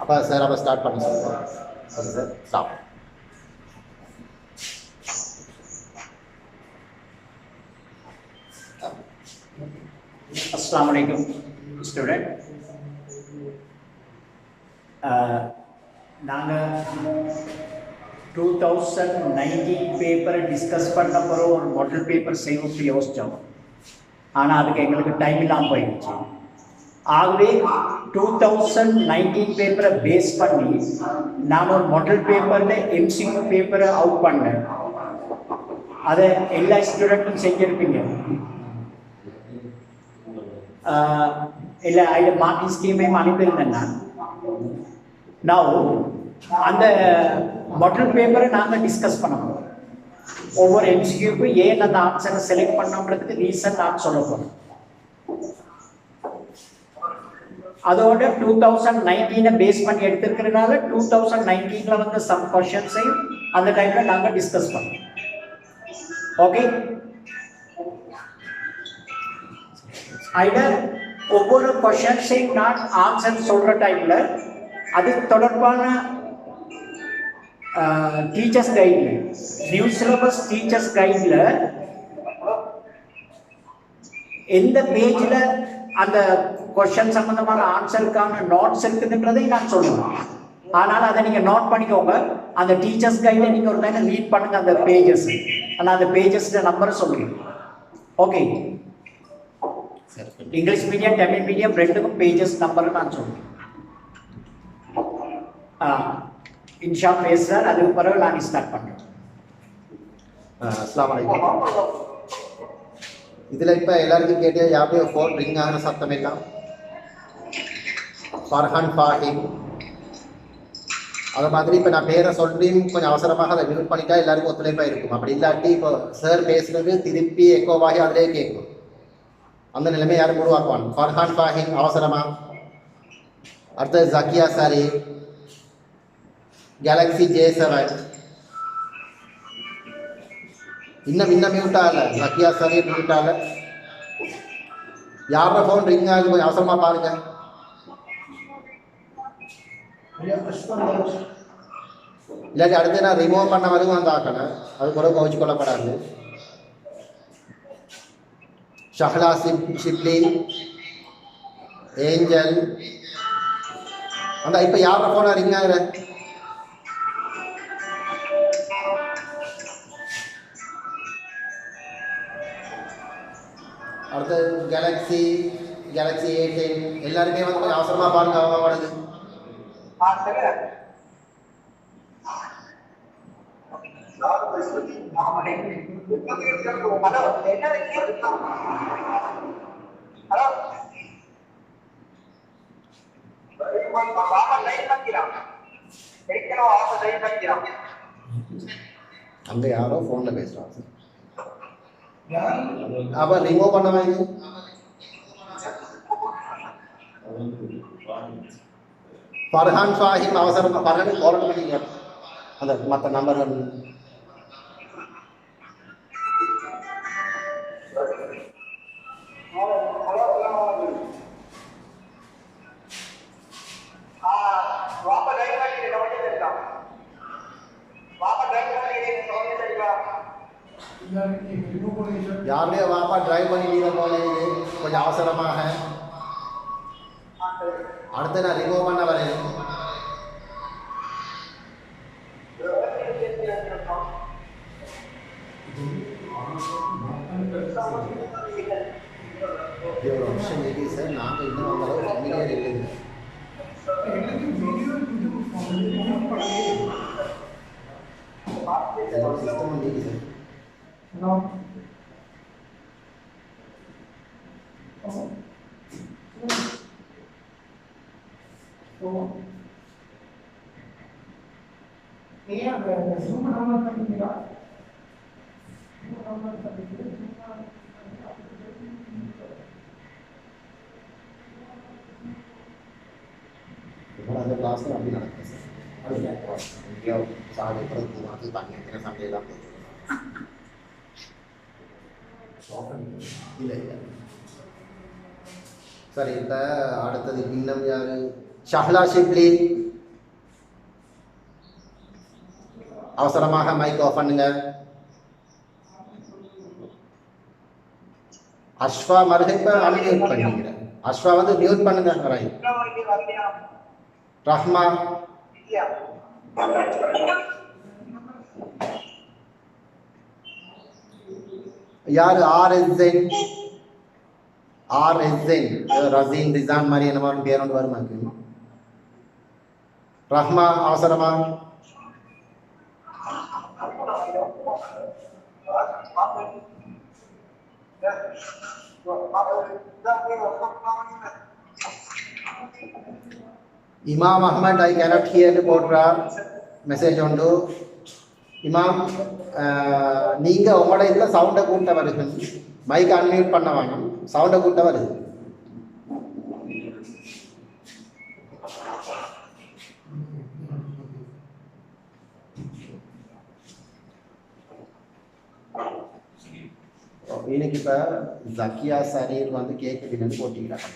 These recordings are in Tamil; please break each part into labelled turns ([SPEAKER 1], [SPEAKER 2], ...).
[SPEAKER 1] அப்போ சார் அப்போ ஸ்டார்ட் பண்ண சொல்லுவோம். Okay sir, stop.
[SPEAKER 2] अस्सलाम वालेकुम स्टूडेंट. நாங்கள் 2019 பேப்பரை டிஸ்கஸ் பண்ண பிறகு ஒரு மாடல் பேப்பர் செய்யணும்னு யோசித்தோம். ஆனால் அதுக்கு எங்களுக்கு டைம் இல்லாமல் போயிடுச்சு. ஆகவே 2019 பேப்பரை பேஸ் பண்ணி நான் ஒரு மாடல் பேப்பரில் எம்சிக்யூ பேப்பரை அவுட் பண்ணேன். அதை எல்லா ஸ்டூடெண்ட்டும் செஞ்சுருப்பீங்க. இல்லை அதில் மார்க்கிங் ஸ்கீமையும் அனுப்பியிருந்தேன் நான். நான் அந்த மாடல் பேப்பரை நாங்கள் டிஸ்கஸ் பண்ண போகிறோம். ஒவ்வொரு எம்சிக்யூக்கும் ஏன் அந்த ஆன்சரை செலக்ட் பண்ணோன்றதுக்கு ரீசன் நான் சொல்ல போகிறேன். அதோட 2019 பேஸ் பண்ணி எடுத்திருக்கிறதுனால 2019 வந்து சம் கொஸ்டின்ஸையும் அந்த டைமில் நாங்கள் டிஸ்கஸ் பண்ணோம். ஓகே, அதில் ஒவ்வொரு கொஷன்ஸையும் நான் ஆன்சர் சொல்கிற டைமில் அது தொடர்பான டீச்சர்ஸ் கைடில், நியூ சிலபஸ் டீச்சர்ஸ் கைடில் எந்த பேஜில் அந்த கொஷன் சம்மந்தமான ஆன்சருக்கான நோட்ஸ் இருக்குதுன்றதை நான் சொல்லுவேன். ஆனால் அதை நீங்கள் நோட் பண்ணிக்கோங்க. அந்த டீச்சர்ஸ் கைடில் நீங்கள் ஒரு டைம் ரீட் பண்ணுங்கள் அந்த பேஜஸ். ஆனால் அந்த பேஜஸில் நம்பரை சொல்லுங்கள். Okay, English medium Tamil medium ரெண்டுக்கும் பேஜஸ் நம்பர் நான் சொல்லுவேன். இன்ஷா பேசுகிறார், அதுக்கு பிறகு நான் ஸ்டார்ட் பண்ணுறேன்.
[SPEAKER 1] அஸ்ஸலாமு அலைக்கும். இதில் இப்போ எல்லாருக்கும் கேட்டு யாருடைய ஃபோன் ரிங் ஆகிற சத்தம் எல்லாம் ஃபர்ஹான் ஃபாஹிம். அது மாதிரி இப்போ நான் பேரை சொல்லியும் கொஞ்சம் அவசரமாக அதை மியூட் பண்ணிட்டா எல்லாருக்கும் ஒத்துழைப்பாக இருக்கும். அப்படி இல்லாட்டி இப்போ சார் பேசுகிறது திருப்பி எக்கோவாகி அதிலே கேட்கும். அந்த நிலைமை யாரும் உருவாக்குவாங்க. ஃபர்ஹான் ஃபாஹிம் அவசரமா. அடுத்தது ஜக்கியா சாரி, கேலக்ஸி J7. இன்னும் மியூட்டாக இல்லை. ஜக்கியா சாரி மியூட்டாக இல்லை. யாரோட ஃபோன் ரிங் ஆகுது கொஞ்சம் அவசரமா பாருங்க. இல்லாட்டி அடுத்து நான் ரிமூவ் பண்ண வரைக்கும் வந்து ஆக்கணும். அது கூட கவச்சு கொள்ளப்படாது. ஷஹ்லா ஷிப்லி, ஏஞ்சல். அந்த இப்போ யாரோட ஃபோனை ரிங் ஆகுற? அடுத்து கேலக்ஸி A10. எல்லாருமே வந்து கொஞ்சம் அவசரமா பாருங்க. அவங்களோடது அங்க யாரோ போன்ல பேசுறாங்க. அப்ப ரிமூவ் பண்ண வாங்க. ஃபர்ஹான் ஃபாஹிம் அவசரமா ஃபர்ஹான் கால் பண்ணீங்க. அந்த மற்ற நம்பர்கள் யாருடைய வாப்பா டிரைவ் பண்ணி போல கொஞ்சம் அவசரமாக. அடுத்து நான் ரிமூவ் பண்ண வரேன். ஒரு ஆப்ஷன் இருக்கு சார். நாங்கள் இன்னும் அந்த அளவு ஃபெமிலியர் இல்லைங்க. சிஸ்டம் இருக்கு சார். அந்த கிளாஸில் அப்படி நடக்குது சார். அது சாலை பிறகு அது தண்ணி சண்டையெல்லாம் இல்லை இல்லை. சரி, இப்போ அடுத்தது இன்னும் யார்? ஷஹ்லா ஷிப்லி. அவசரமாக மைக் ஆஃப் பண்ணுங்க. அஸ்வா மருகை இப்ப அன்மியூட் பண்ணிக்கிறேன். அஸ்வா வந்து மியூட் பண்ணுங்க. ரைட். ரஹ்மா யாரு? RSN ரசீன் ரிசான் மாதிரி என்ன மாதிரி பேர் ஒன்று வருமா? ரஹ்மா அவசரமா. இமாம் அஹ்மத் ஐ cannot hear போடுறார் மெசேஜ் உண்டு. இமாம் நீங்க உங்களோட இதில் சவுண்டை கூட்ட வருது, மைக் அன்மியூட் பண்ண வேணும், சவுண்டை கூட்ட வருது. இன்னைக்கு இப்போ ஜக்கியா சரீர் வந்து கேட்குதுன்னு போட்டிக்கிறாங்க.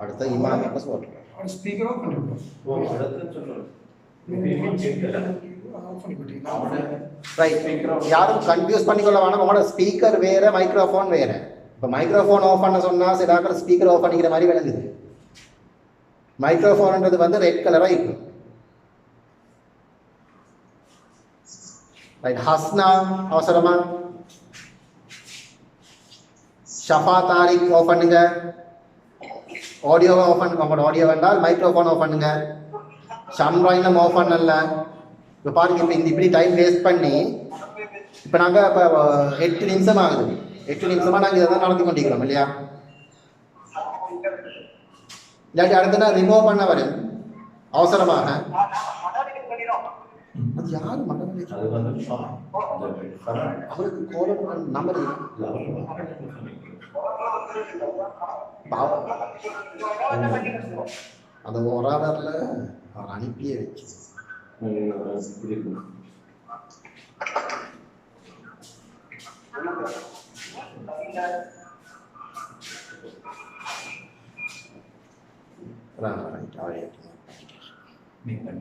[SPEAKER 1] அடுத்த இமாம் இப்போ சொல்கிறேன்.
[SPEAKER 3] ஸ்பீக்கர் ஆஃப் பண்ணிவிட்டோம்.
[SPEAKER 1] யாரும் கன்ஃபியூஸ் பண்ணிக்கொள்ள வேணாம். உங்களோட ஸ்பீக்கர் வேற, மைக்ரோஃபோன் வேற. இப்போ மைக்ரோஃபோன் ஆஃப் பண்ண சொன்னால் சில ஸ்பீக்கர் ஆஃப் பண்ணிக்கிற மாதிரி விளங்குது. மைக்ரோஃபோன்ன்றது வந்து ரெட் கலராக இருக்கும். ரைட். ஹஸ்னா அவசரமா. ஷஃபா தாரிக் ஆஃப் பண்ணுங்க. ஆடியோவை ஆஃப் பண்ணுங்க. உங்களோட ஆடியோ வேண்டால் மைக்ரோஃபோன் ஆஃப் பண்ணுங்க. ஷம்ராயினம் ஆஃப் பண்ணல. இப்போ பாருங்க, இப்போ இந்த இப்படி டைம் வேஸ்ட் பண்ணி இப்போ நாங்கள் இப்போ 8 நிமிஷம் ஆகுது. 8 நிமிஷமாக நாங்கள் இதை தான் நடத்தி கொண்டிருக்கிறோம் இல்லையா? இல்லாட்டி அடுத்த ரிமூவ் பண்ண வரும் அவசரமாக. அது யாரு மண்டபம்? அவருக்கு கோலம் நம்பர் அந்த ஒராவரில் அவர் அனுப்பியே வச்சு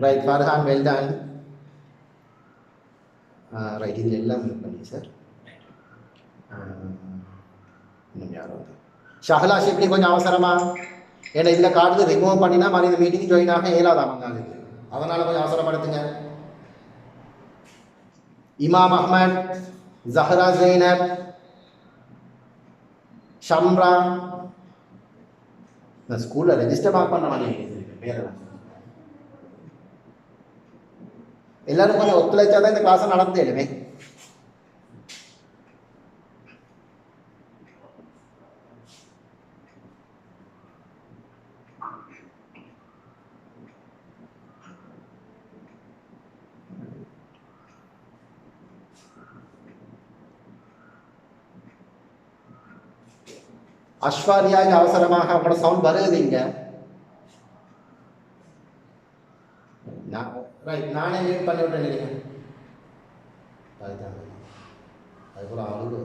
[SPEAKER 1] right. Farhan well done. Right. இதில் எல்லாம் மியூட் பண்ணி சார். இன்னும் யாரும் வந்து ஷஹலா ஷிப்லி கொஞ்சம் அவசரமா. ஏன்னா இதில் கார்டு ரிமூவ் பண்ணினா மாதிரி இந்த மீட்டிங் ஜாயின் ஆக இயலாதாமங்க. அதனால் கொஞ்சம் அவசரப்படுத்துங்க. இமாம் அஹ்மத், ஜஹரா ஜெய்னப், ஷம்ரா. நான் ஸ்கூலில் ரெஜிஸ்டர் மார்க் பண்ண மாட்டேங்குது பேரெல்லாம். எல்லாரும் கொஞ்சம் ஒத்துழைச்சாதான் இந்த கிளாஸை நடத்தேடுமே. அஸ்வாரியாக அவசரமாக உங்களோட சவுண்ட் வருது இங்க. நானே மியூட் பண்ணி விட்டேன் நினைக்கிறேன். அதுக்குள்ள ஆளு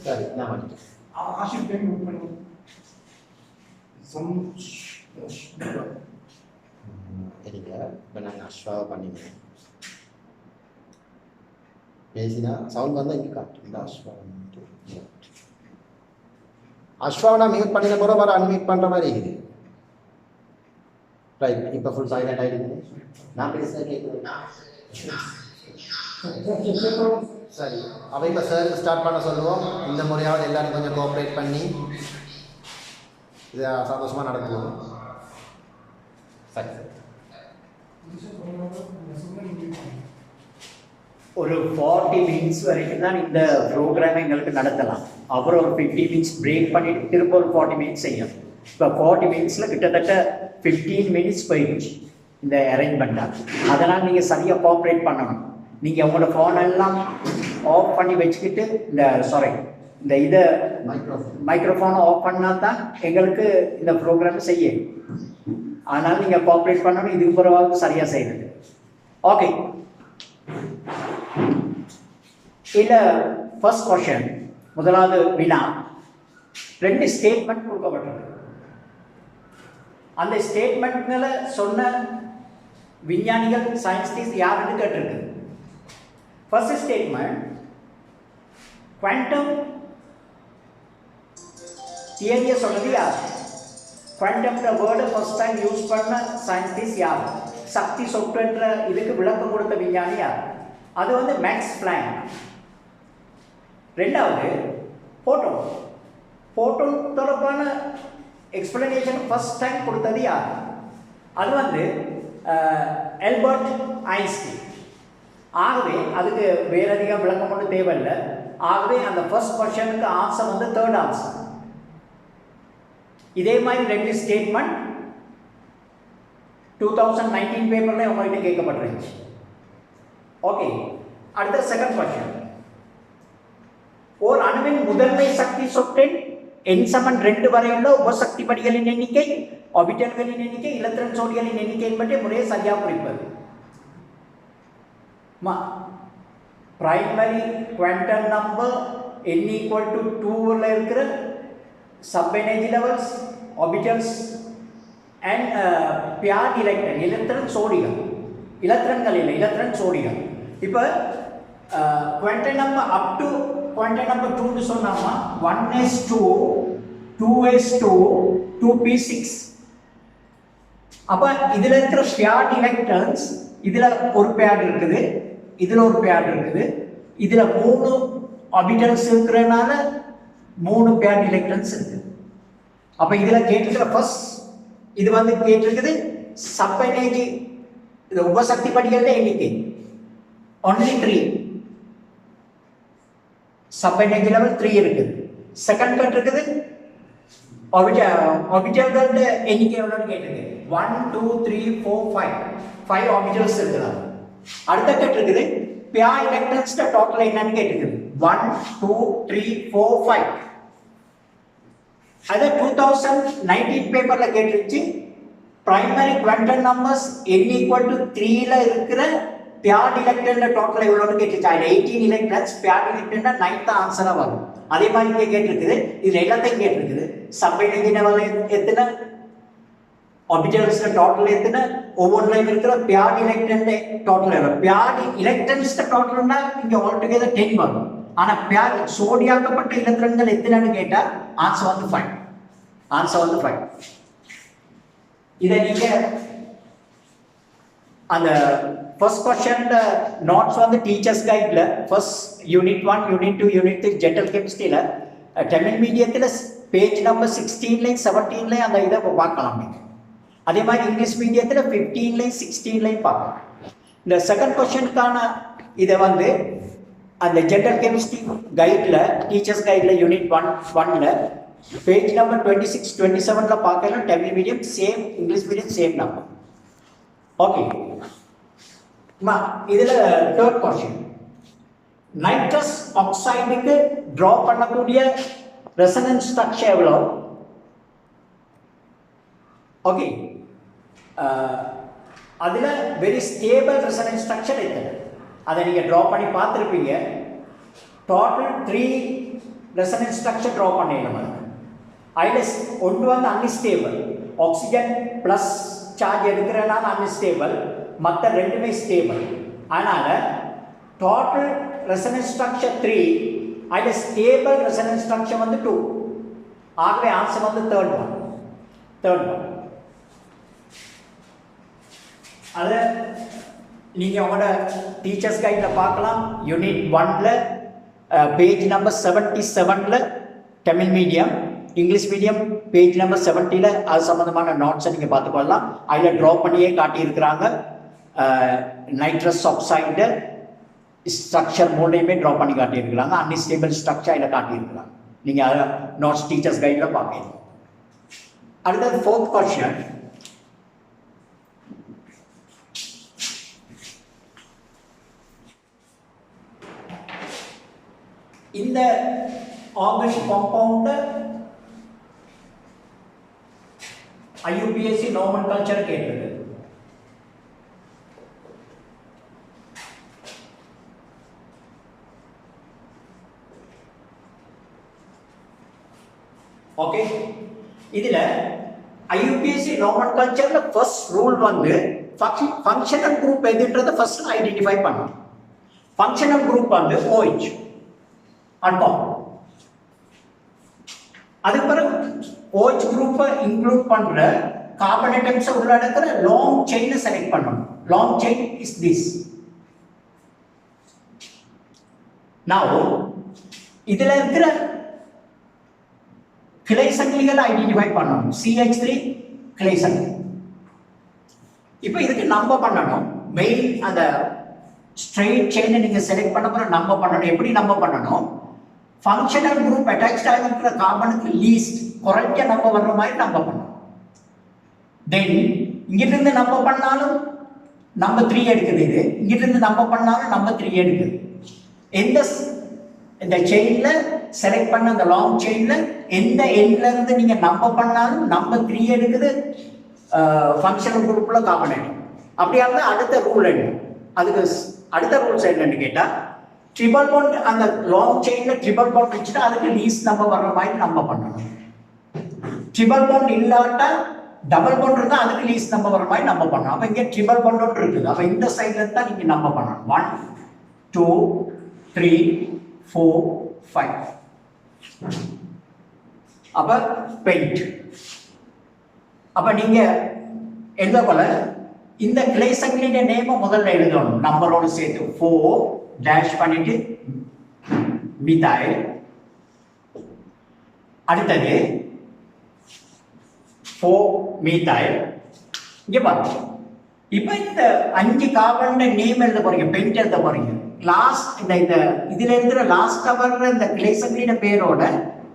[SPEAKER 1] சரி, நான் பண்ணிட்டேன். சரிங்க. இப்போ நாங்கள் அஸ்வாவை பண்ணிக்கிறேன். பேசினா சவுண்ட் வந்தால் இங்கே காட்டும். இந்த அஸ்வா அஸ்வாவை நான் மியூட் பண்ணின போகிற மாதிரி அன்மியூட் பண்ணுற மாதிரி இருக்குது. ரைட். இப்போ ஃபுல் சைலண்ட் ஆகிடுது. நான் பேசுகிறேன் கேட்குறேன். சரி. அப்போ இப்போ சார் ஸ்டார்ட் பண்ண சொல்லுவோம். இந்த முறையாவது எல்லாரும் கொஞ்சம் கோஆப்ரேட் பண்ணி இதை சந்தோஷமாக நடத்துவோம். சரி.
[SPEAKER 2] ஒரு 40 மினிட்ஸ் வரைக்கும் தான் இந்த ப்ரோக்ராம் எங்களுக்கு நடத்தலாம். அப்புறம் ஒரு 50 மினிட்ஸ் பிரேக் பண்ணிட்டு திரும்ப ஒரு 40 மினிட்ஸ் செய்யணும். இப்போ 40 மினிட்ஸில் கிட்டத்தட்ட 15 மினிட்ஸ் போயிடுச்சு இந்த அரேஞ்ச்மெண்ட்டாக. அதனால் நீங்கள் சரியாக கோஆப்ரேட் பண்ணணும். நீங்கள் உங்களோட ஃபோனெல்லாம் ஆஃப் பண்ணி வச்சுக்கிட்டு இந்த இதை மைக்ரோஃபோனை ஆஃப் பண்ணால் தான் எங்களுக்கு இந்த ப்ரோக்ராம் செய்ய. ஆனால் நீங்கள் கோஆப்ரேட் பண்ணணும். இதுக்கு பிறகு சரியாக செய்யறது. ஓகே. இல்லை ஃபர்ஸ்ட் கொஷன், முதலாவது வினா. 2 ஸ்டேட்மெண்ட் கொடுக்கப்பட்டிருக்கு. அந்த ஸ்டேட்மெண்ட்களை சொன்ன விஞ்ஞானிகள் சயின்டிஸ்ட் யாருன்னு கேட்டிருக்கு. ஃபர்ஸ்ட் ஸ்டேட்மெண்ட், குவாண்டம் தியரியை சொன்னது யார்? குவாண்டம்ன்ற வேர்டை ஃபர்ஸ்ட் டைம் யூஸ் பண்ண சயின்டிஸ்ட் யார்? சக்தி சொற்ற இதுக்கு விளக்கம் கொடுத்த விஞ்ஞானி யார்? அது வந்து மேக்ஸ் பிளாங்க். ரெண்டாவது போட்டோன். போட்டோன் தொடர்பான எக்ஸ்பிளனேஷன் ஃபர்ஸ்ட் டைம் கொடுத்தது யார்? அது வந்து ஆல்பர்ட் ஐன்ஸ்டீன். ஆகவே அதுக்கு வேற அதிகம் விளக்கம் ஒன்றும் தேவையில்லை. ஆகவே அந்த ஃபர்ஸ்ட் கொஸ்டனுக்கு ஆன்சர் வந்து தேர்ட் ஆன்சர். இதே மாதிரி ரெண்டு ஸ்டேட்மெண்ட் 2019 பேப்பர்ல உங்கள்கிட்ட கேட்கப்பட்டிருந்துச்சு. ஓகே, அடுத்த செகண்ட் கொஸ்டின். ஓர் அணுவின் முதன்மை சக்தி சொற்றின் n சமன் 2 வரையுள்ள உபசக்தி படிகளின் எண்ணிக்கை, ஆர்பிட்டால்களின் எண்ணிக்கை, எலக்ட்ரான் ஜோடிகளின் எண்ணிக்கையின் பற்றி முறையை சரியாக குறிப்பது. Primary quantum number n equal to 2ல இருக்கிற sub energy levels, orbitals and pair electron, electron ஜோடிகள், எலக்ட்ரான்கள் இல்லை, எலக்ட்ரான் ஜோடிகள். இப்போ quantum number up to quantum number 2 சொன்னாமா 1s2 2s2 2p6. அப்ப இதுல இருக்கிற பியார் எலக்ட்ரான்ஸ், இதுல ஒரு பேர் இருக்குது, இதுல ஒரு பேர் இருக்குது, இதுல 3 ஆர்பிட்டல்ஸ் இருக்கிறனால 3 பேர் எலக்ட்ரான்ஸ் இருக்கு. அப்ப இதுல கேட்டிருக்கிற ஃபர்ஸ்ட் இது வந்து கேட்டிருக்குது சப் எனர்ஜி உபசக்தி படிகள எண்ணிக்கை only 3. சப் எனர்ஜி லெவல் 3 இருக்குது. செகண்ட் கட் இருக்குது ஆர்பிட்டல்களோட எண்ணிக்கை எவ்வளவுன்னு கேட்டிருக்கு. 1 2 3 4 5 ஆர்பிட்டல்ஸ் இருக்குறாங்க. அடுத்த கட் இருக்குது பியார் எலக்ட்ரான்ஸ் டோட்டல் என்னன்னு கேட்டிருக்கு. 1 2 3 4 5. அது 2019 பேப்பர்ல கேட்டிருச்சு. Primary quantum numbers n equal to 3ல இருக்கிற பியார் எலக்ட்ரான் டோட்டல் எவ்வளவுன்னு கேட்டிருச்சு. அதுல 18 எலக்ட்ரான்ஸ் பியார் எலக்ட்ரான் 9th ஆன்சரா வரும். அதே மாதிரி இங்க கேட்டிருக்குது, இது எல்லாத்தையும் கேட்டிருக்குது. சப் எனர்ஜி லெவல் எத்தனை, ஆர்பிட்டல்ஸ் டோட்டல் எத்தனை, ஒவ்வொன்றையும் இருக்கிற பியார் எலக்ட்ரான் டோட்டல் எவ்வளவு. பியார் எலக்ட்ரான்ஸ் டோட்டல்னா இங்க ஆல் டுகெதர் 10 வரும். ஆனா பியார் சோடியாக்கப்பட்ட எலக்ட்ரான்கள் எத்தனைன்னு கேட்டா ஆன்சர் வந்து 5. ஆன்சர் வந்து 5. இதை நீங்க அந்த ஃபர்ஸ்ட் क्वेश्चनல நோட்ஸ் வந்து டீச்சர்ஸ் கைட்ல first unit 1 unit 2 unit 3 general கெமிஸ்ட்ரியில தமிழ் மீடியத்துல பேஜ் நம்பர் 16லையும் 17லையும் அந்த இதை பார்க்கலாம் நீங்க. அதே மாதிரி இங்கிலீஷ் மீடியத்துல 15லையும் 16லையும் பார்க்கலாம். இந்த செகண்ட் क्वेश्चनக்கான இதை வந்து அந்த ஜெனரல் கெமிஸ்ட்ரி கைட்ல டீச்சர்ஸ் கைட்ல யூனிட் 1ல பேஜ் நம்பர் 26 27ல பார்க்கலாம். Tamil medium same, English medium same number. Okay, இதுல தேர்ட் क्वेश्चन, நைட்ரஸ் ஆக்சைடுக்கு டிரா பண்ணக்கூடிய ரெசனன்ஸ் ஸ்ட்ரக்சர் எவ்வளோ? ஓகே, அதுல வெரி ஸ்டேபிள் ரெசனன்ஸ் ஸ்ட்ரக்சர் இருக்குது. அதை நீங்க டிரா பண்ணி பார்த்துருப்பீங்க. டோட்டல் 3 ரெசனன்ஸ் ஸ்ட்ரக்சர் டிரா பண்ணிடலாம். அதில் ஒன்று வந்து அன்ஸ்டேபிள், ஆக்சிஜன் பிளஸ் சார்ஜ் எடுக்கிறனால அன்ஸ்டேபிள், மற்ற ரெண்டுமே ஸ்டேபிள். அதனால டோட்டல் ரெசனன்ஸ் ஸ்ட்ரக்சர் 3, அதில் ஸ்டேபிள் ரெசனன்ஸ் ஸ்ட்ரக்சர் வந்து 2. ஆகவே ஆன்சர் வந்து தேர்ட் ஒன். அதை நீங்கள் உங்களோட டீச்சர்ஸ் கைடில் பார்க்கலாம். யூனிட் 1ல பேஜ் நம்பர் 77ல Tamil medium, English medium page number 70ல அது சம்பந்தமான நோட்ஸை நீங்கள் பார்த்துக்கொள்ளலாம். அதில் ட்ரா பண்ணியே காட்டியிருக்கிறாங்க. நைட்ரஸ் ஆக்சைடு ஸ்ட்ரக்சர் மூலையுமே ட்ரா பண்ணி காட்டியிருக்கிறாங்க. அன்ஸ்டேபிள் ஸ்ட்ரக்சர் அதில் காட்டியிருக்கிறாங்க. நீங்கள் அதை நோட்ஸ் டீச்சர்ஸ் கைடில் பார்க்கலாம். அடுத்தது ஃபோர்த் क्वेश्चन, இந்த ஆர்கானிக் காம்பவுண்ட் IUPAC நாமென்கிளச்சர் கேட்டது. ஓகே, இதுல IUPAC nomenclature first rule வந்து functional group எதுன்றத first ஐடென்டிஃபை பண்ணணும். functional group வந்து OH அட்டம். அதுக்கு பிறகு OH குரூப்பை இன்க்ளூட் பண்ற கார்பன் அட்டம்ஸ் உள்ளடக்கிற லாங் செயினை செலக்ட் பண்ணணும். Long chain is this. now இதுல இருக்கிற கிளை சங்கிலிகளை ஐடென்டிஃபை பண்ணணும். CH3 கிளை சங்கிலி. இப்போ இதுக்கு நம்ப பண்ணணும். மெயின் அந்த ஸ்ட்ரெயிட் செயினை நீங்க செலக்ட் பண்ண பிறகு நம்ப பண்ணணும். எப்படி நம்ப பண்ணணும்? ஃபங்க்ஷனல் குரூப் அட்டாச்ட் ஆகிருக்கிற கார்பனுக்கு லீஸ்ட் குறைஞ்ச நம்ப வர்ற மாதிரி நம்ப பண்ணணும். தென் இங்கிட்டிருந்து நம்ப பண்ணாலும் நம்பர் 3 எடுக்குது. இது இங்கிட்டிருந்து நம்ப பண்ணாலும் நம்பர் 3 எடுக்குது. எந்த இந்த செயின்ல செலக்ட் பண்ண அந்த லாங் செயின்ல எந்த எண்ட்ல இருந்து நீங்க நம்பர் பண்ணாலும் நம்பர் 3 எடுக்குது. ஃபங்க்ஷனல் குரூப்ல கார்பன் அட்டம். அப்படியா இருந்தால் அடுத்த ரூல் என்ன? அதுக்கு அடுத்த ரூல்ஸ் என்னன்னு கேட்டா ட்ரிபிள் பாண்ட் அந்த லாங் செயின்ல ட்ரிபிள் பாண்ட் வச்சுட்டு அதுக்கு லீஸ்ட் நம்பர் வர்ற மாதிரி நம்பர் பண்ணணும். ட்ரிபிள் பாண்ட் இல்லாட்டா டபுள் பாண்ட் இருந்தா அதுக்கு லீஸ்ட் நம்பர் வர மாதிரி நம்பர் பண்ணணும். அப்ப இங்க ட்ரிபிள் பாண்ட் ஒன்று இருக்குது. அப்ப இந்த சைட்ல தான் நீங்க நம்பர் பண்ணணும். 1 2 3 4 5. அப்ப பெயிண்ட். அப்ப நீங்க எழுத போல இந்த கிளை சங்கிலியோட நேம முதல்ல எழுதணும். நம்பரோட சேர்த்து 4 டேஷ் பண்ணிட்டு மிதைல். அடுத்தது 4 மிதைல். இங்க பாருங்க. இப்ப இந்த 5 கார்பன் நேம் எழுத போறீங்க. பெயிண்ட் எழுத போறீங்க. லாஸ்ட் இந்த இதுல இருக்கிற லாஸ்ட் வர்ற இந்த கிளை சங்கிலியோட பேரோட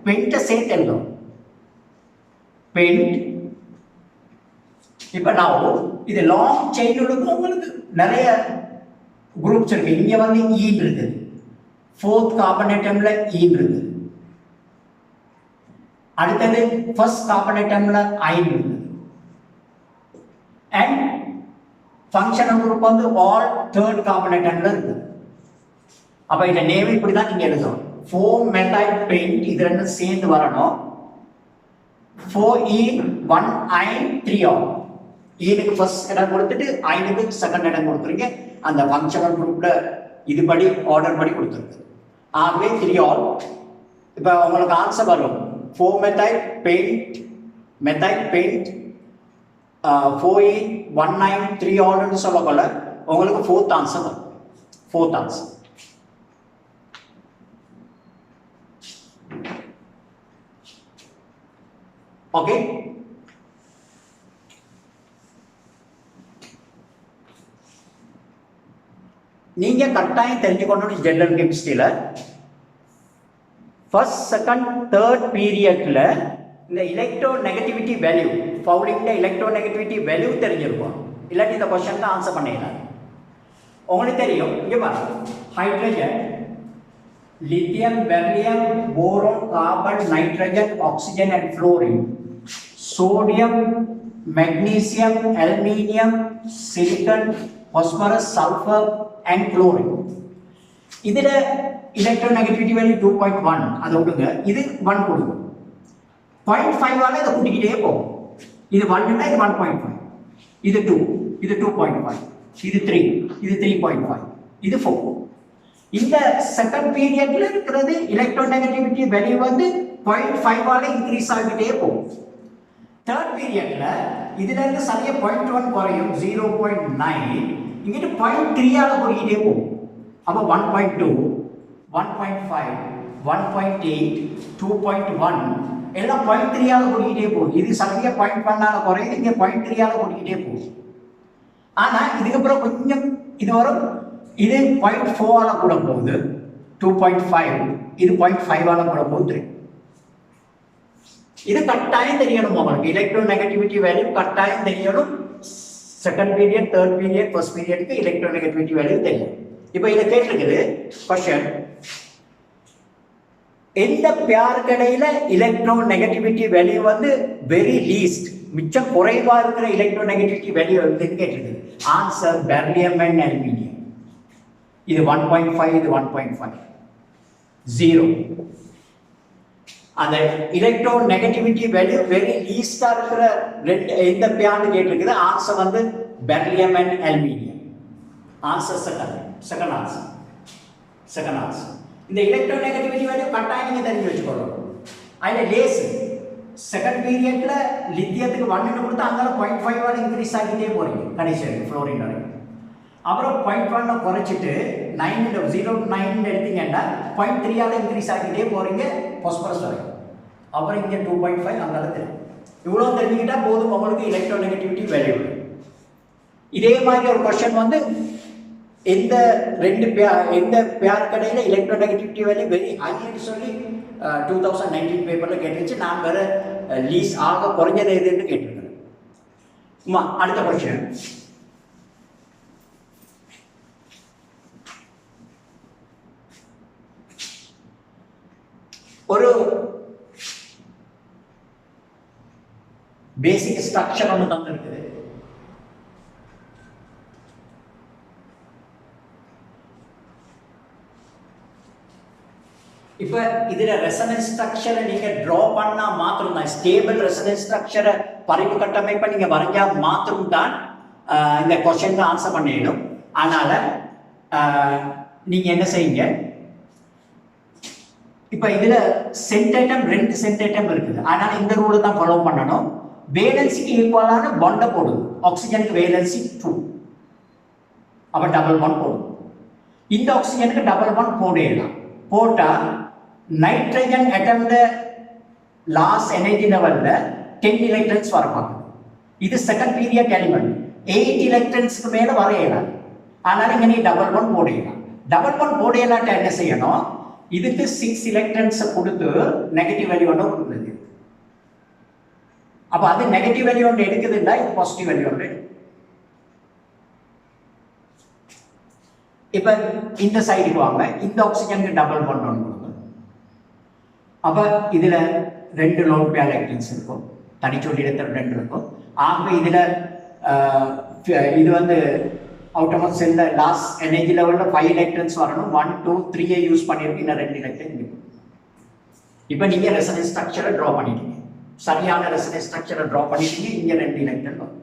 [SPEAKER 2] பெயிண்ட சேர்த்து எழுதும். பெயிண்ட். இப்ப நான் இது லாங் செயின் உங்களுக்கு நிறைய குரூப்ஸ் இருக்கு. இங்க வந்து ஈன் இருக்குது. 4th கார்பன் அட்டம்ல ஈன் இருக்குது. அடுத்தது ஃபர்ஸ்ட் கார்பன் அட்டம்ல ஐன் இருக்குது. அண்ட் ஃபங்க்ஷனல் குரூப் வந்து ஆல் 3rd கார்பன் அட்டம்ல இருக்குது. அப்ப இந்த நேம் இப்படி தான் நீங்க எழுதணும். 4 மெத்தைல் பெயிண்ட் இது ரெண்டும் சேர்ந்து வரணும். 4 ஈன் 1 ஐன் 3 ஆல். ஈனுக்கு ஃபர்ஸ்ட் இடம் கொடுத்துட்டு ஐனுக்கு செகண்ட் இடம் கொடுத்துருங்க. அந்த ஃபங்க்ஷனல் குரூப்ல இதுபடி ஆர்டர் படி கொடுத்துருக்கு. ஆகவே 3 ஆல். இப்போ உங்களுக்கு ஆன்சர் வரும் 4 மெத்தைல் பெயிண்ட் 4 ஈன் 1 ஐன் 3 ஆல்னு சொல்லக்கொள்ள உங்களுக்கு 4th ஆன்சர் வரும். 4th answer. ஓகே. நீங்க கட்டாயம் தெரிஞ்சுக்கணும் ஜெனரல் கெமிஸ்ட்ரியில ஃபர்ஸ்ட் செகண்ட் தேர்ட் பீரியட்ல இந்த எலக்ட்ரோ நெகட்டிவிட்டி வேல்யூ ஃபவுலிங்ல எலக்ட்ரோ நெகட்டிவிட்டி வேல்யூ தெரிஞ்சிருக்கும். இல்லாட்டி இந்த क्वेश्चन தான் ஆன்சர் பண்ணிடலாம். உங்களுக்கு தெரியும். இங்க பாருங்க. Hydrogen, lithium, beryllium, boron, carbon, nitrogen, oxygen and fluorine, sodium, magnesium, aluminium, silicon, phosphorus, sulfur and chlorine. இதுல electronegativity value 2.1 அது விடுங்க. இது 1 கொடுங்க. 0.5 ஆல இதை கூட்டிக்கிட்டே போகும். இது 1 னா இது 1.5. இது 2, இது 2.5, இது 3, இது 3.5, இது 4. இந்த செகண்ட் பீரியட்ல இருக்கிறது electronegativity value வந்து 0.5 ஆல இன்க்ரீஸ் ஆகிட்டே போகும். தேர்ட் பீரியட்ல இதுல இருந்து சரியா 0.1 குறையும் 0.9. இங்கிட்டு 0.3 ஆல போயிட்டே போகும். அப்ப 1.2, 1.5, 1.8, 2.1 எல்லாம் 0.3 ஆல போயிட்டே போகும். இது சரியா 0.1 ஆல குறையுது. இங்க 0.3 ஆல போயிட்டே போகும். ஆனா இதுக்கு அப்புறம் கொஞ்சம் இது வரும். இது 0.4 ஆல கூட போகுது 2.5. இது 0.5 ஆல கூட போகுது. இது கட்டாயம் தெரியணும். உங்களுக்கு எலக்ட்ரோநெகட்டிவிட்டி வேல்யூ கட்டாயம் தெரியணும். Second period, third period, first பீரியட்க்கு எலக்ட்ரோநெகட்டிவிட்டி வேல்யூ தெரியும். இப்போ இதை கேட்டிருக்குது क्वेश्चन, எந்த பேருக்கு இடையில எலக்ட்ரோநெகட்டிவிட்டி வேல்யூ வந்து வெரி லீஸ்ட் மிச்சம் குறைவா இருக்கிற எலக்ட்ரோநெகட்டிவிட்டி வேல்யூ எதுன்னு கேட்டிருக்குது. Answer beryllium and aluminium. இது 1.5, இது 1.5, 0. அந்த எலக்ட்ரோ நெகட்டிவிட்டி வேல்யூ வெரி லீஸ்டா இருக்கிற ரெண்டு எந்த பேர்னு கேட்டிருக்குது. ஆன்சர் வந்து beryllium and aluminium. Answer second answer. இந்த எலக்ட்ரோ நெகட்டிவிட்டி வேல்யூ கட்டாயம் நீங்க தெரிஞ்சு வச்சுக்கணும். அதில் லேஸ் செகண்ட் பீரியட்ல லித்தியத்துக்கு 1 கொடுத்தா அங்கே 0.5 இன்க்ரீஸ் ஆகிட்டே போறீங்க கடைசி வரைக்கும் ஃப்ளோரின் வரைக்கும். அப்புறம் 0.1 குறைச்சிட்டு 0.9 எடுத்தீங்கன்னா 0.3 இன்க்ரீஸ் ஆகிட்டே போறீங்க பாஸ்பரஸ் வரைக்கும். அப்புறம் இங்கே 2.5 அங்கே தெரியும். இவ்வளோ தெரிஞ்சுக்கிட்டா போதும் உங்களுக்கு எலக்ட்ரோ நெகட்டிவிட்டி வேல்யூ. இதே மாதிரி ஒரு கொஸ்டின் வந்து எந்த பேர் கடையில் எலக்ட்ரோ நெகட்டிவிட்டி வேல்யூ வெரி ஹைன்னு சொல்லி 2019 பேப்பரில் கேட்டுருச்சு. நான் வேற லீஸ் ஆக குறைஞ்சது எதுன்னு கேட்டிருக்கிறேன். அடுத்த கொஸ்டின், ஒரு பேசிக் ஸ்ட்ரக்சர் ஒன்று தந்திருக்குது. இப்போ இதுல ரெசனன்ஸ் ஸ்ட்ரக்சரை நீங்க டிரா பண்ணா மாத்திரம் தான், ஸ்டேபிள் ரெசனன்ஸ் ஸ்ட்ரக்சரை பரிவு கட்டமைப்பை நீங்க வரைஞ்சா மாத்திரம் தான் இந்த கொஸ்டின் ஆன்சர் பண்ணிடணும். அதனால நீங்க என்ன செய்யுங்க, இப்போ இதுல சென்டேட்டம் 2 சென்டேட்டம் இருக்குது. அதனால இந்த ரூலை தான் ஃபாலோ பண்ணணும். வேலன்சிக்கு ஈக்குவலான பாண்டை போடுது. ஆக்சிஜனுக்கு வேலன்சி 2, அப்ப டபுள் பாண்ட் போடுது. இந்த ஆக்சிஜனுக்கு டபுள் பாண்ட் போடலாம். போட்டா நைட்ரஜன் அட்டம்ல லாஸ்ட் எனர்ஜி லெவல்ல 10 எலக்ட்ரான்ஸ் வரப்பாங்க. இது செகண்ட் பீரியட் எலிமெண்ட் 8 எலக்ட்ரான்ஸ்க்கு மேல வரையலாம். அதனால இங்க நீ டபுள் பாண்ட் போடலாம். டபுள் பாண்ட் போடலாட்ட என்ன செய்யணும், இதுக்கு 6 எலக்ட்ரான்ஸ் கொடுத்து நெகட்டிவ் வேல்யூ ஒன்று கொடுக்குது. அப்ப அது நெகட்டிவ் வேல்யூ ஒன்று எடுக்குதுன்னா இது பாசிட்டிவ் வேல்யூ ஒன்று. இப்ப இந்த சைடுக்கு வாங்க, இந்த ஆக்சிஜனுக்கு டபுள் பாண்ட் ஒன்று கொடுங்க. அப்ப இதுல 2 லோன் பேர் எலக்ட்ரான்ஸ் இருக்கும், தனிச்சொல்லி இடத்துல 2 இருக்கும். ஆக இதுல இது வந்து அவுட்டோமஸ் செல்ல லாஸ்ட் எனர்ஜி லெவல்ல 5 எலக்ட்ரான்ஸ் வரணும். 1 2 3 யூஸ் பண்ணிருக்கு, இன்னும் 2 எலக்ட்ரான் இருக்கும். இப்போ நீங்க ரெசனன்ஸ் ஸ்ட்ரக்சரை டிரா பண்ணிட்டீங்க, சரியான ரெசனன்ஸ் ஸ்ட்ரக்சரை டிரா பண்ணிட்டீங்க. இங்க 2 எலக்ட்ரான் வரும்.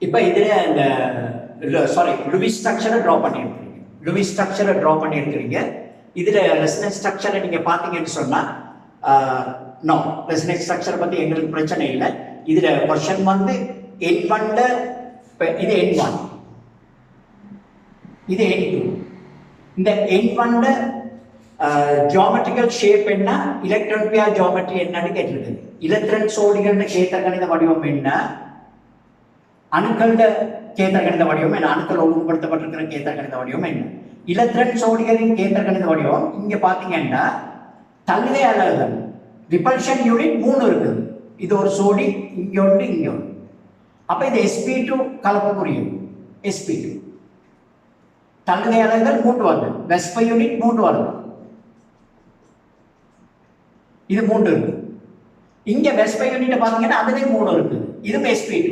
[SPEAKER 2] இப்போ இதுல இந்த லூயிஸ் ஸ்ட்ரக்சரை டிரா பண்ணியிருக்கீங்க. லூயிஸ் ஸ்ட்ரக்சரை டிரா பண்ணியிருக்கிறீங்க. இதுல ரெசனன்ஸ் ஸ்ட்ரக்சரை நீங்க பாத்தீங்கன்னு சொன்னா நோ, ரெசனன்ஸ் ஸ்ட்ரக்சரை பத்தி எங்களுக்கு பிரச்சனை இல்லை. இதுல क्वेश्चन வந்து N1 இது N1, இது N2. இந்த N1 ஜியோமெட்ரிக்கல் ஷேப் என்ன, எலக்ட்ரான் பேர் ஜியோமெட்ரி என்னன்னு கேட்டிருக்கு. எலக்ட்ரான் ஜோடிகளோட கேத்த கணித வடிவம் என்ன, அணுக்களோட கேத்த கணித வடிவம் என்ன, அணுக்கள் ஒழுங்குபடுத்தப்பட்டிருக்கிற கேத்த கணித வடிவம் என்ன. எலக்ட்ரான் ஜோடிகளின் கேத்த கணித வடிவம் இங்க பாத்தீங்கன்னா தள்ளுகை அலகுகள் ரிபல்ஷன் யூனிட் 3 இருக்குது. இது ஒரு சோடி, இங்க ஒன்று, இங்க ஒன்று. அப்ப இது sp2 கலப்பு புரியும். sp2 தள்ளுகை அலகுகள் 3 வருது, வெஸ்பை யூனிட் 3 வருது, இது 3 இருக்கு. இங்க வெஸ்பை யூனிட் பாத்தீங்கன்னா அதுலயும் 3 இருக்குது, இது sp2.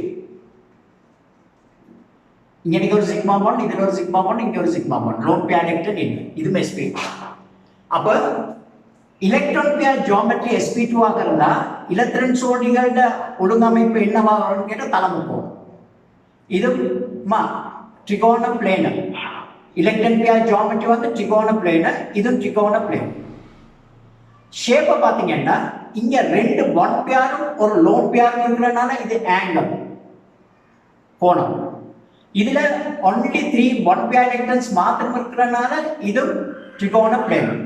[SPEAKER 2] இங்க ஒரு சிக்மா பாண்ட், இதுல ஒரு சிக்மா பாண்ட், இங்க ஒரு sigma bond, lone pair electron இல்லை, இது sp2. அப்ப எலக்ட்ரான் பேர் ஜியோமெட்ரி sp2 ஆக இருந்தா எலக்ட்ரான் ஜோடிகளோட ஒழுங்கமைப்பு என்னவாக கேட்டா தலைமுப்போம். இது ட்ரிகோண பிளேனர். எலக்ட்ரான் பேர் ஜியோமெட்ரி வந்து ட்ரிகோண பிளேனர், இது ட்ரிகோண பிளேனர். ஷேப்பை பாத்தீங்கன்னா இங்க 2 பாண்ட் பேரும் ஒரு லோன் பேரும் இருக்கிறதுனால இது ஆங்கிள் கோணம். இதுல only 3 பாண்ட் பேர் எலக்ட்ரான்ஸ் மாத்திரம் இருக்கிறதுனால இது ட்ரிகோண பிளேனர்,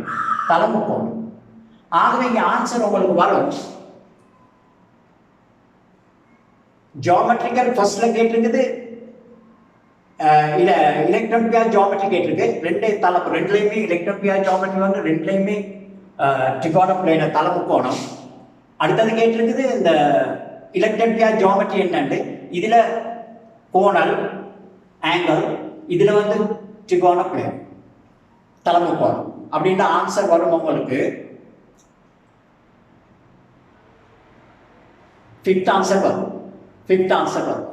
[SPEAKER 2] தலைமுப்போம். ஆகவே இங்க ஆன்சர் உங்களுக்கு வரும். ஜியோமெட்ரிக்கல் ஃபர்ஸ்ட்ல கேட்டிருக்குது, எலக்ட்ரான் பேர் ஜியோமெட்ரி கேட்டிருக்கு. ரெண்டுலையுமே எலக்ட்ரான் பேர் ஜியோமெட்ரி வந்து ரெண்டுலையுமே ட்ரிகோண பிளேனர், தலைமுக்கோணம். அடுத்தது கேட்டிருக்குது இந்த எலக்ட்ரான் பேர் ஜியோமெட்ரி என்னன்னு, இதுல கோணல் ஆங்கிள், இதுல வந்து ட்ரிகோண பிளேனர், தலைமுக்கோணம். அப்படின்ற ஆன்சர் வரும் உங்களுக்கு. 5th ஆன்சர் வரும். 5th ஆன்சர் வரும்.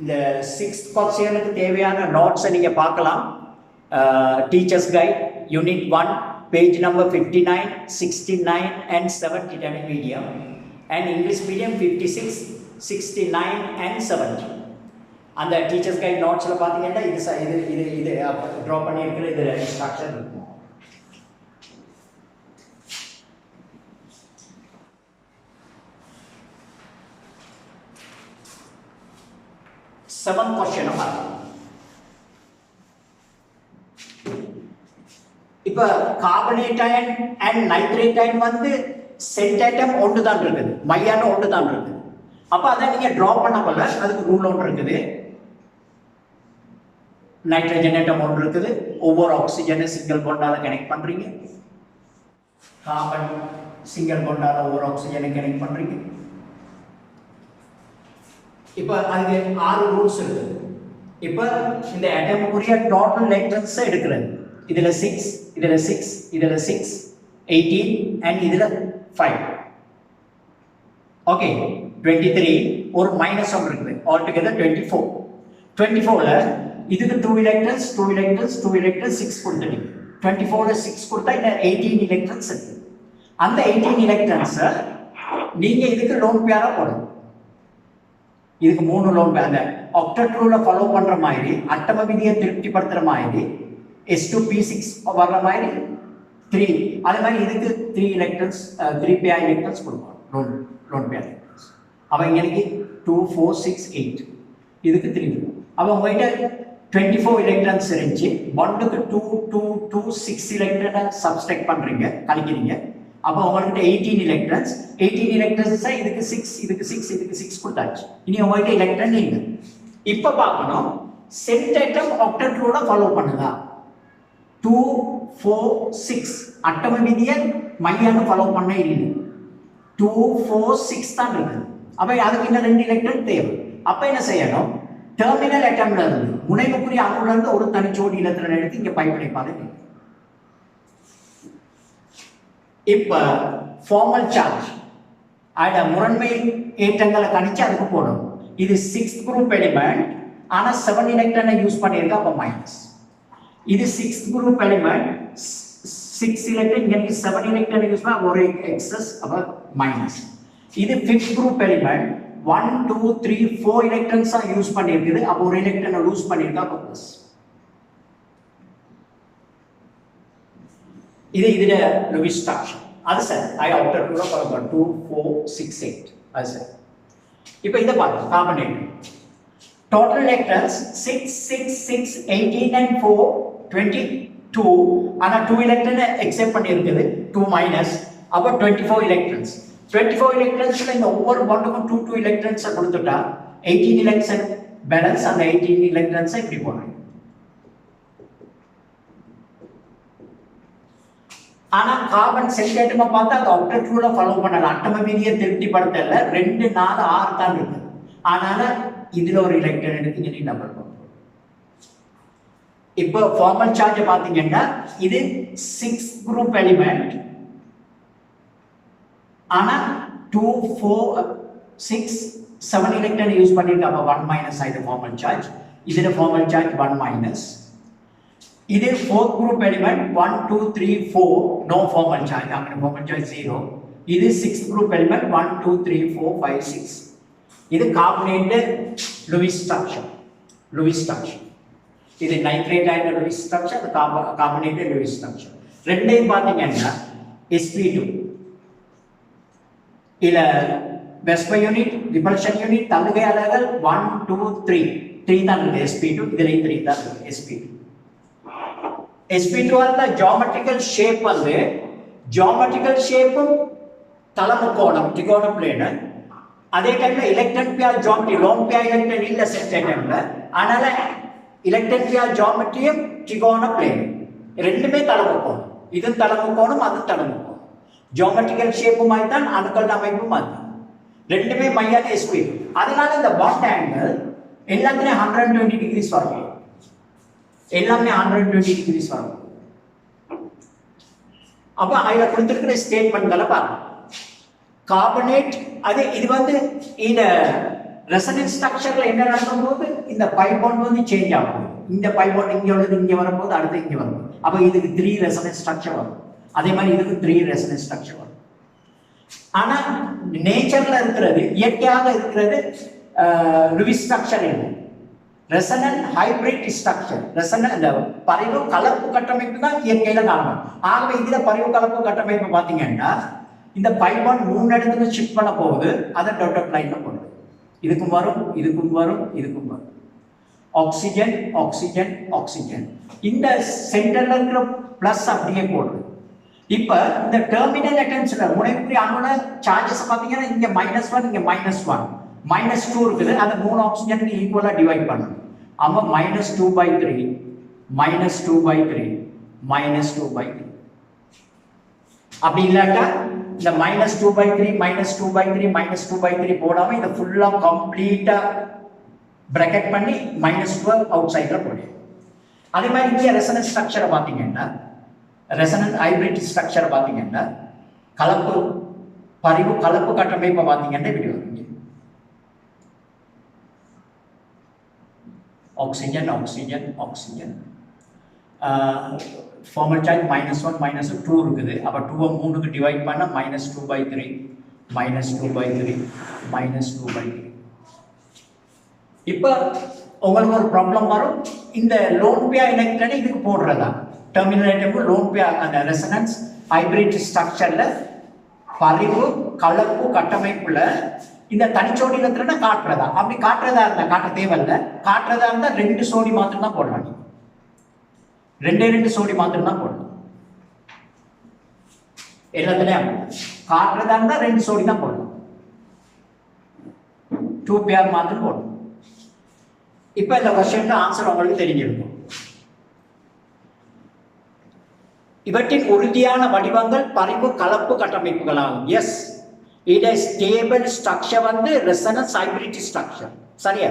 [SPEAKER 2] இந்த 6th கொஸ்டினுக்கு தேவையான நோட்ஸை நீங்கள் பார்க்கலாம். Teachers guide unit 1 page number 59, 69 and 70 Tamil medium and English medium 56, 69 and 70. அந்த டீச்சர்ஸ் கைட் நோட்ஸில் பார்த்தீங்கன்னா இது ட்ரா பண்ணியிருக்கிற இதில் ஸ்ட்ரக்சர் இருக்கும். செவன் கொஸ்டின் பார்க்கலாம். இப்ப carbonate ion and nitrate ion வந்து சென்ட் ஆட்டம் ஒன்று தான் இருக்குது, மையான ஒன்று தான் இருக்குது. அப்ப அதை நீங்க டிரா பண்ண போல அதுக்கு ரூல் ஒன்று இருக்குது. நைட்ரஜன் ஆட்டம் ஒன்று இருக்குது, ஒவ்வொரு ஆக்சிஜனை சிங்கிள் பாண்டால கனெக்ட் பண்றீங்க. கார்பன் சிங்கிள் பாண்டால ஒவ்வொரு ஆக்சிஜனை கனெக்ட் பண்றீங்க. இப்போ அதுக்கு 6 ரூல்ஸ் இருக்குது. இப்போ இந்த ஆட்டமுக்குரிய டோட்டல் எலக்ட்ரான்ஸ் எடுக்கிறது. இதுல 6, இதுல 6, இதுல 6, 18 அண்ட் இதுல 5. ஓகே, 23 ஒரு மைனஸ் ஒன்று இருக்குது. All together 24. 24ல இதுக்கு 2 electrons 2 electrons 2 electrons 6 கொடுத்துட்டீங்க. 24ல 6 கொடுத்தா இந்த 18 electrons இருக்கு. அந்த 18 electrons நீங்க இதுக்கு லோன் பேரா போடணும். இதுக்கு 3 லோன் பேர். அந்த ஆக்டெட் ரூலை ஃபாலோ பண்ற மாதிரி, அட்டம விதியை திருப்திப்படுத்துற மாதிரி, S2P6 வர்ற மாதிரி 3, அதே மாதிரி இதுக்கு 3 electrons 3 pair electrons கொடுப்போம். Lone pair electrons. அப்ப இங்க 2 4 6 8 இதுக்கு 3. அப்ப உங்ககிட்ட 24 electrons இருந்துச்சு. பாண்டுக்கு 2 2 2 6 electron சப்ஸ்ட்ராக்ட் பண்றீங்க, கழிக்கிறீங்க. அப்ப உங்களுக்கு 18 electrons. 18 electrons இதுக்கு 6 இதுக்கு 6 இதுக்கு 6 கொடுத்தாச்சு. இனி உங்ககிட்ட எலக்ட்ரான் இல்ல. இப்ப பார்க்கணும் சென்ட் ஆட்டம் ஆக்டெட் ரூலை ஃபாலோ பண்ணுதா. 2 4 6 அட்டம விதியை மையான ஃபாலோ பண்ண இல்லை. 2 4 6 தான் இருக்குது. அப்ப அதுக்கு இன்னும் 2 எலக்ட்ரான் தேவை. அப்ப என்ன செய்யணும், டெர்மினல் ஆட்டம்ல இருந்து முனைவுக்குரிய அணுல இருந்து ஒரு தனிச்சோடி எலக்ட்ரான் எடுத்து இங்க பைப்பிணைப்பாங்க. இப்ப ஃபார்மல் சார்ஜ் அட முரண்மை ஏற்றங்களை கணிச்சு அதுக்கு போடணும். இது 6th குரூப் எலிமெண்ட், ஆனா 7 எலக்ட்ரானை யூஸ் பண்ணிருக்க, அப்ப மைனஸ். இது 6th குரூப் எலிமெண்ட் 6 எலக்ட்ரான், இங்க 7 எலக்ட்ரானை யூஸ் பண்ணா ஒரு எக்ஸஸ், அப்ப மைனஸ். இது 5th group element 1 2 3 4 electrons use பண்ணிருக்குது, அப்ப ஒரு எலக்ட்ரானை லூஸ் பண்ணிருக்கா, அப்ப பிளஸ். இதுல லூயிஸ் ஸ்ட்ரக்சர் அது சார். ஐ ஆக்டெட் ரூலை ஃபாலோ பண்ண 2 4 6 8 அது சார். இப்போ இத பாருங்க, கார்பனேட் டோட்டல் எலக்ட்ரான்ஸ் 6 6 6 18 and 4 22. ஆனா 2 எலக்ட்ரான் எக்ஸெப்ட் பண்ணி இருக்குது, 2 மைனஸ். அப்ப 24 எலக்ட்ரான்ஸ். 24 எலக்ட்ரான்ஸ்ல இந்த ஒவ்வொரு பாண்டுக்கும் 2 2 எலக்ட்ரான்ஸ் கொடுத்துட்டா 18 எலக்ட்ரான் பேலன்ஸ். அந்த 18 எலக்ட்ரான்ஸ் இப்படி போடுறீங்க. ஆனா கார்பன் சென்ட் ஆட்டமா பார்த்தா அது ஆக்டெட் ரூலை ஃபாலோ பண்ணல, அட்டம விதியை திருப்திப்படுத்தல. 2 4 6 தான் இருக்கு. அதனால இதுல ஒரு எலக்ட்ரான் எடுத்து இங்க நம்பர் போடுறோம். இப்போ ஃபார்மல் சார்ஜ் பாத்தீங்கன்னா இது 6th குரூப் எலிமெண்ட், ஆனா 2 4 6 7 எலக்ட்ரான் யூஸ் பண்ணிருக்க, அப்ப 1 மைனஸ் ஆயிடுது ஃபார்மல் சார்ஜ். இதுல ஃபார்மல் சார்ஜ் 1 மைனஸ். இது 4th group element 1 2 3 4 no formal charge, அங்க formal charge 0. இது 6th group element 1 2 3 4 5 6. இது கார்பனேட் லூயிஸ் ஸ்ட்ரக்சர். இது நைட்ரேட் அயன் லூயிஸ் ஸ்ட்ரக்சர், அது கார்பனேட் லூயிஸ் ஸ்ட்ரக்சர். ரெண்டையும் பாத்தீங்கன்னா sp2 இல்ல வெஸ்பர் யூனிட், ரிபல்ஷன் யூனிட், தள்ளுகை அலகுகள் 1 2 3 தான் இருக்கு sp2. இதுல 3 தான் இருக்கு sp2. sp2 அந்த ஜியோமெட்ரிக்கல் ஷேப் வந்து ஜியோமெட்ரிக்கல் ஷேப்பும் தலமுக்கோணம் திரிகோண பிளேன். அதே டைம்ல எலக்ட்ரான் பேர் ஜியோமெட்ரி லோன் பேர் எலக்ட்ரான் இல்ல சென்ட் டைம்ல, அதனால எலக்ட்ரான் பேர் ஜியோமெட்ரியும் திரிகோண பிளேன் ரெண்டுமே தலமுக்கோணம். இது தலமுக்கோணம், அது தலமுக்கோணம். ஜியோமெட்ரிக்கல் ஷேப் மாதிரி தான், அணுக்கள் அமைப்பு மாதிரி ரெண்டுமே மையான sp2. அதனால இந்த பாண்ட் ஆங்கிள் எல்லாமே 120 டிகிரிஸ் வரும். எல்லாமே 120 டிகிரிஸ் வரும். அப்ப அதுல கொடுத்திருக்கிற ஸ்டேட்மெண்ட்களை பாருங்க. கார்பனேட் அது இது வந்து இந்த ரெசனன்ஸ் ஸ்ட்ரக்சர்ல என்ன நடக்கும்போது இந்த பை பாண்ட் வந்து சேஞ்ச் ஆகும். இந்த பை பாண்ட் இங்க உள்ளது இங்க வரும்போது அடுத்து இங்க வரும். அப்ப இதுக்கு 3 ரெசனன்ஸ் ஸ்ட்ரக்சர் வரும். அதே மாதிரி இதுக்கு 3 ரெசனன்ஸ் ஸ்ட்ரக்சர் வரும். ஆனா நேச்சர்ல இருக்கிறது, இயற்கையாக இருக்கிறது லூயிஸ் ஸ்ட்ரக்சர் இல்லை. Resonant hybrid structure. ரெசனன்ட் அந்த பரிவு கலப்பு கட்டமைப்பு தான் இயற்கையில காரணம். ஆகவே இதுல பரிவு கலப்பு கட்டமைப்பு பாத்தீங்கன்னா இந்த பை பாண்ட் 3 இடத்துல ஷிஃப்ட் பண்ண போகுது. அதை டாட்டட் லைன்ல போடுது. இதுக்கும் வரும், இதுக்கும் வரும், இதுக்கும் வரும். Oxygen oxygen oxygen. இந்த சென்டர்ல இருக்கிற பிளஸ் அப்படியே போடுது. இப்ப இந்த டெர்மினல் அட்டென்ஷன்ல முனைப்புரி அணுல சார்ஜஸ் பாத்தீங்கன்னா இங்க -1 இங்க -1 -2 இருக்குது. அந்த 3 ஆக்சிஜனுக்கு ஈக்குவலா டிவைட் பண்ணணும். அப்ப -2/3 -2/3 -2/3. அப்படி இல்லாட்டா இந்த -2/3 -2/3 -2/3 போடாம இந்த ஃபுல்லா கம்ப்ளீட்டா பிராக்கெட் பண்ணி -12 அவுட் சைட்ல போடு. அதே மாதிரி இங்க ரெசனன்ஸ் ஸ்ட்ரக்சரை பாத்தீங்கன்னா ரெசனன்ட் ஹைபிரிட் ஸ்ட்ரக்சரை பாத்தீங்கன்னா கலப்பு பரிவு கலப்பு கட்டமைப்பை பாத்தீங்கன்னா இப்படி வரும். Oxygen oxygen oxygen. Formal charge -1 -2 இருக்குது. அப்ப 2 3க்கு டிவைட் பண்ணா -2/3 -2/3 -2/3. இப்ப உங்களுக்கு ஒரு ப்ராப்ளம் வரும். இந்த லோன் பேர் எலக்ட்ரானை இதுக்கு போடுறதா டெர்மினேட்டிவ் லோன் பேர் அந்த ரெசனன்ஸ் ஹைபிரிட் ஸ்ட்ரக்சர்ல பரிவு கலப்பு கட்டமைப்புல இந்த தனிச்சோடி எலக்ட்ரானை காட்டுறதா. அப்படி காட்டுறதா இருந்தா காட்ட தேவையில்ல. காட்டுறதா இருந்தா 2 சோடி மாத்திரம் தான் போடலாம். 2 சோடி மாத்திரம் தான் போடலாம். எல்லாத்துலயும் காட்டுறதா இருந்தா 2 சோடி தான் போடலாம். 2 பேர் மாத்திரம் போடணும். இப்ப இந்த क्वेश्चन ஆன்சர் உங்களுக்கு தெரிஞ்சிருக்கும். இவற்றின் உறுதியான வடிவங்கள் பரிவு கலப்பு கட்டமைப்புகளாகும். எஸ், இது ஸ்டேபிள் ஸ்ட்ரக்சர் வந்து ரெசனன்ஸ் ஹைபிரிட் ஸ்ட்ரக்சர். சரியா?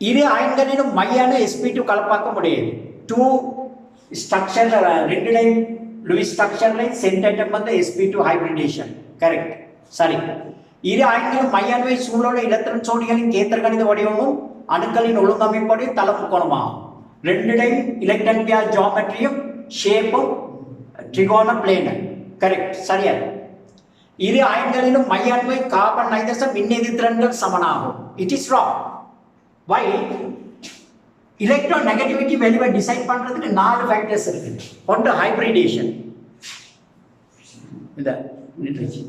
[SPEAKER 2] இரு அயன்களிலும் மையான sp2 கலப்பாக்க முடியாது. 2 ஸ்ட்ரக்சர் 2 லைன் லூயிஸ் ஸ்ட்ரக்சர்ல சென்டர் வந்து sp2 ஹைபிரிடேஷன். கரெக்ட். சரி. இரு அயன்களும் மையானவை சூழல எலக்ட்ரான் ஜோடிகளின் கேந்திரகணித வடிவமும் அணுக்களின் ஒழுங்கமைப்போடையும் தளமுக்கோணமாகும். 2 லைன் எலக்ட்ரான் பேர் ஜியோமெட்ரியும் ஷேப்பும் ட்ரிகோன பிளேனர். கரெக்ட். சரியா? இரு அயன்களிலும் மையானவை கார்பன் நைட்ரஜன் மின்னெதிர்த்திறன்கள் சமனாகும். It is wrong. Why? Electron negativity வேல்யூவை டிசைட் பண்றதுக்கு 4 ஃபேக்டர்ஸ் இருக்கு. ஒன்று ஹைபிரிடேஷன். இந்த நின்றுச்சு.